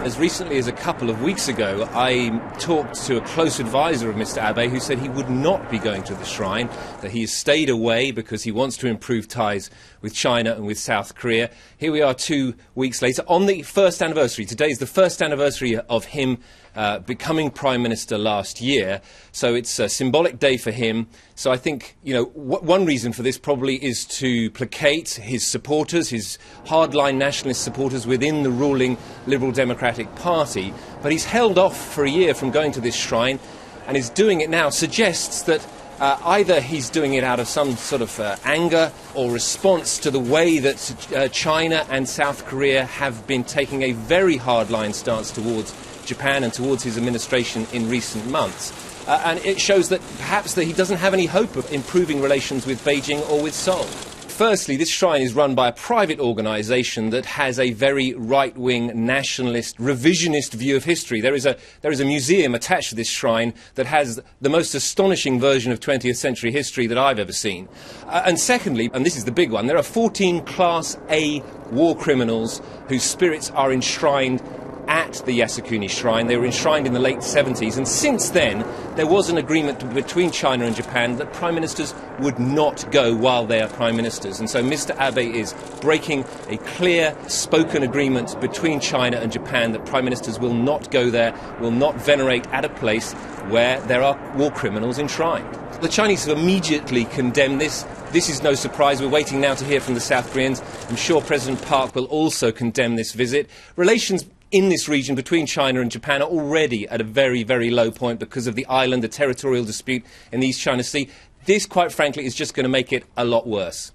As recently as a couple of weeks ago, I talked to a close advisor of Mr. Abe who said he would not be going to the shrine, that he has stayed away because he wants to improve ties with China and with South Korea. Here we are 2 weeks later on the first anniversary. Today is the first anniversary of him becoming Prime Minister last year, so it's a symbolic day for him. So I think, one reason for this probably is to placate his supporters, his hardline nationalist supporters within the ruling Liberal Democratic Party. But he's held off for a year from going to this shrine, and is doing it now suggests that either he's doing it out of some sort of anger or response to the way that China and South Korea have been taking a very hardline stance towards Japan and towards his administration in recent months. And it shows that perhaps that he doesn't have any hope of improving relations with Beijing or with Seoul. Firstly, this shrine is run by a private organisation that has a very right-wing, nationalist, revisionist view of history. There is a museum attached to this shrine that has the most astonishing version of 20th century history that I've ever seen. And secondly, and this is the big one, there are 14 Class A war criminals whose spirits are enshrined at the Yasukuni shrine. They were enshrined in the late 70s, and since then there was an agreement between China and Japan that prime ministers would not go while they are prime ministers. And so Mr. Abe is breaking a clear spoken agreement between China and Japan that prime ministers will not go there, will not venerate at a place where there are war criminals enshrined. The Chinese have immediately condemned this. This is no surprise. We're waiting now to hear from the South Koreans. I'm sure President Park will also condemn this visit. Relations in this region between China and Japan are already at a very, very low point because of the island, the territorial dispute in the East China Sea. This, quite frankly, is just going to make it a lot worse.